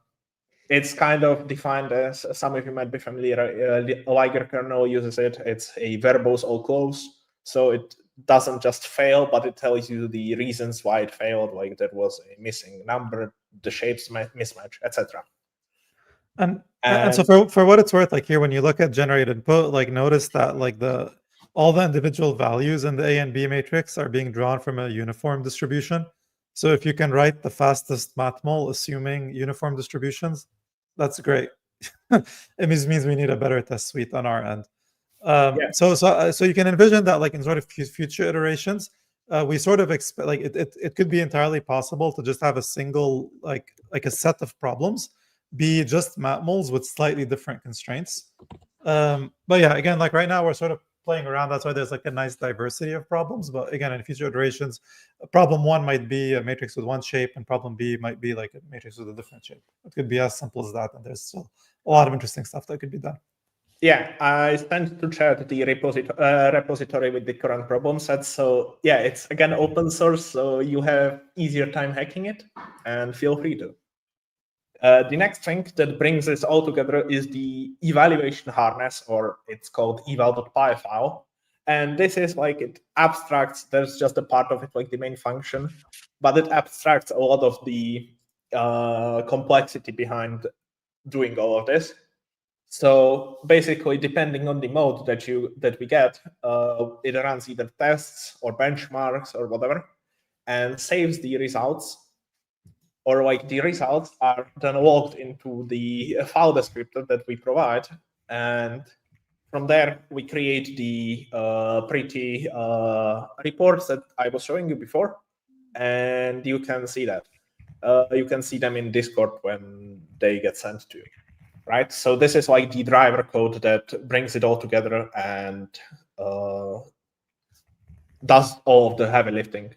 It's kind of defined as, some of you might be familiar, Liger kernel uses it. It's a verbose all close, so it doesn't just fail, but it tells you the reasons why it failed, like there was a missing number, the shapes mismatch, etc. And so for what it's worth, like here, when you look at generate input, like notice that like all the individual values in the A and B matrix are being drawn from a uniform distribution. So if you can write the fastest matmul assuming uniform distributions, that's great. It means we need a better test suite on our end. So you can envision that like in sort of future iterations, we sort of expect like it could be entirely possible to just have a single like a set of problems be just matmuls with slightly different constraints. But yeah, again, like right now we're sort of playing around. That's why there's like a nice diversity of problems. But again, in future iterations, problem 1 might be a matrix with one shape, and problem B might be like a matrix with a different shape. It could be as simple as that, and there's still a lot of interesting stuff that could be done. Yeah, I stand to chat the repository with the current problem set. So yeah, it's again open source, so you have easier time hacking it, and feel free to. The next thing that brings this all together is the evaluation harness, or it's called eval.py file. And this is like, it abstracts, there's just a part of it, like the main function, but it abstracts a lot of the complexity behind doing all of this. So basically, depending on the mode that we get, it runs either tests or benchmarks or whatever, and saves the results. Or like the results are then logged into the file descriptor that we provide, and from there we create the pretty reports that I was showing you before, and you can see that. You can see them in Discord when they get sent to you, right? So this is like the driver code that brings it all together and does all of the heavy lifting.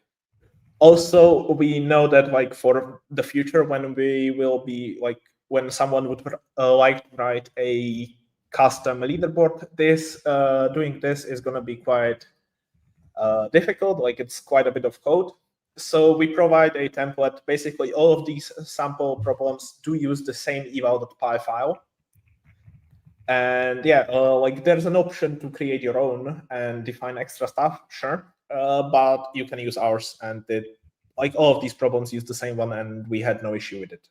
Also, we know that like for the future, when we will be like, when someone would like to write a custom leaderboard, doing this is going to be quite difficult. Like it's quite a bit of code. So we provide a template. Basically, all of these sample problems do use the same eval.py file. And yeah, like there's an option to create your own and define extra stuff, sure. But you can use ours, and like all of these problems use the same one, and we had no issue with it.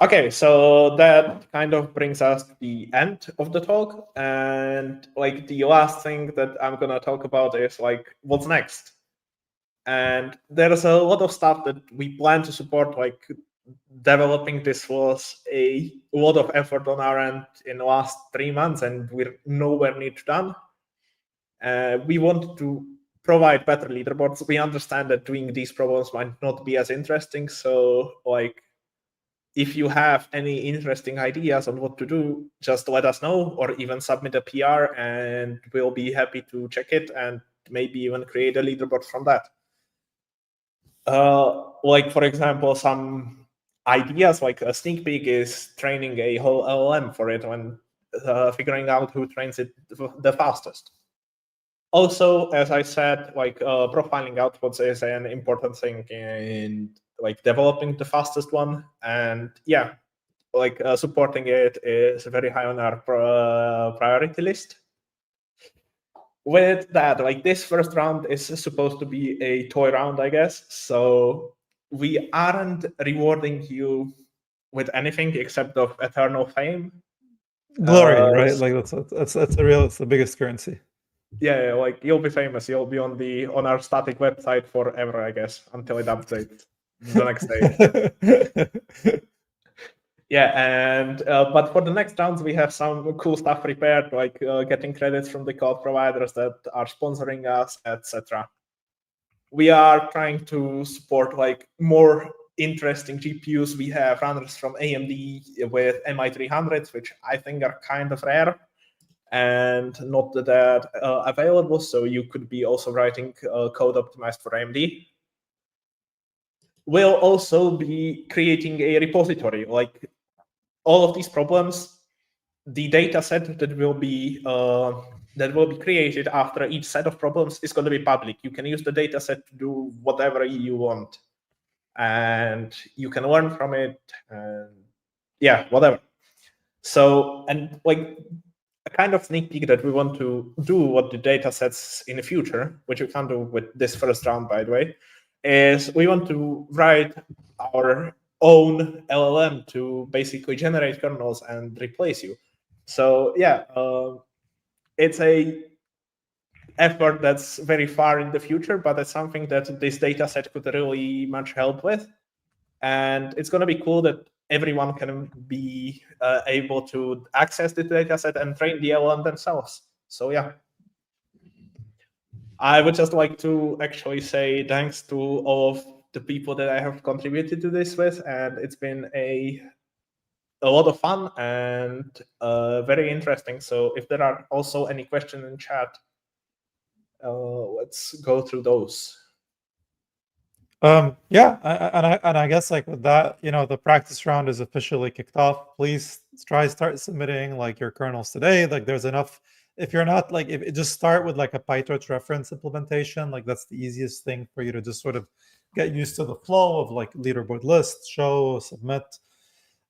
Okay, so that kind of brings us to the end of the talk, and like the last thing that I'm gonna talk about is like what's next. And there's a lot of stuff that we plan to support. Like developing this was a lot of effort on our end in the last 3 months, and we're nowhere near done. We want to provide better leaderboards. We understand that doing these problems might not be as interesting. So like, if you have any interesting ideas on what to do, just let us know, or even submit a PR, and we'll be happy to check it and maybe even create a leaderboard from that. Like, for example, some ideas, like a sneak peek is training a whole LLM for it when figuring out who trains it the fastest. Also, as I said, like profiling outputs is an important thing in like developing the fastest one. And yeah, like supporting it is very high on our priority list. With that, like this first round is supposed to be a toy round, I guess. So we aren't rewarding you with anything except of eternal fame. Glory, right? Like that's it's the biggest currency. Yeah, like you'll be famous. You'll be on our static website forever, I guess, until it updates the next day. Yeah, and but for the next rounds, we have some cool stuff prepared, like getting credits from the cloud providers that are sponsoring us, etc. We are trying to support like more interesting GPUs. We have runners from AMD with MI300s, which I think are kind of rare and not that available. So you could be also writing code optimized for AMD. We'll also be creating a repository. Like all of these problems the data set that will be created after each set of problems is going to be public. You can use the data set to do whatever you want, and you can learn from it, and yeah, whatever. So, and like a kind of sneak peek that we want to do what the data sets in the future, which we can't do with this first round, by the way, is we want to write our own LLM to basically generate kernels and replace you. So yeah, it's a effort that's very far in the future, but it's something that this data set could really much help with. And it's going to be cool that everyone can be able to access the data set and train the LLM themselves. So yeah. I would just like to actually say thanks to all of the people that I have contributed to this with, and it's been a lot of fun and very interesting. So if there are also any questions in chat, let's go through those. Yeah, and I guess like with that, the practice round is officially kicked off. Please start submitting like your kernels today. Like there's enough. If you're not like, if just start with like a PyTorch reference implementation, like that's the easiest thing for you to just sort of get used to the flow of like leaderboard list, show, submit.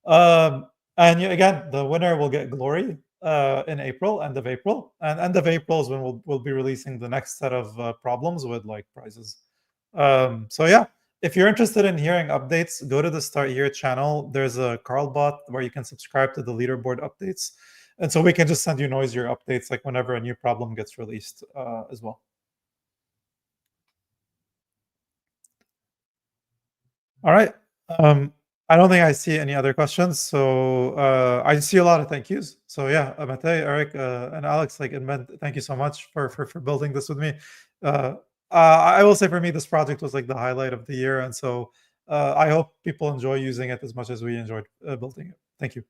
And again, the winner will get glory in April, end of April, and end of April is when we'll be releasing the next set of problems with like prizes. So yeah, if you're interested in hearing updates, go to the Start Here channel. There's a KernelBot where you can subscribe to the leaderboard updates, and so we can just send you noisier updates like whenever a new problem gets released as well. All right. I don't think I see any other questions. So I see a lot of thank yous. So yeah, Mate, Eric, and Alex, like, thank you so much for building this with me. I will say for me, this project was like the highlight of the year. And so I hope people enjoy using it as much as we enjoyed building it. Thank you.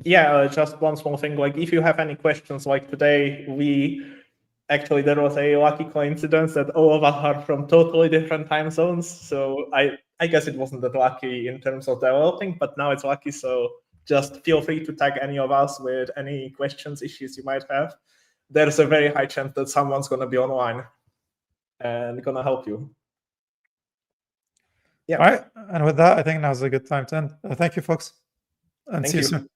Yeah, just one small thing. Like if you have any questions, like today, actually, there was a lucky coincidence that all of us are from totally different time zones. So I guess it wasn't that lucky in terms of developing, but now it's lucky. So just feel free to tag any of us with any questions, issues you might have. There's a very high chance that someone's going to be online and going to help you. Yeah. All right. And with that, I think now's a good time to end. Thank you, folks. And Thank see you you soon.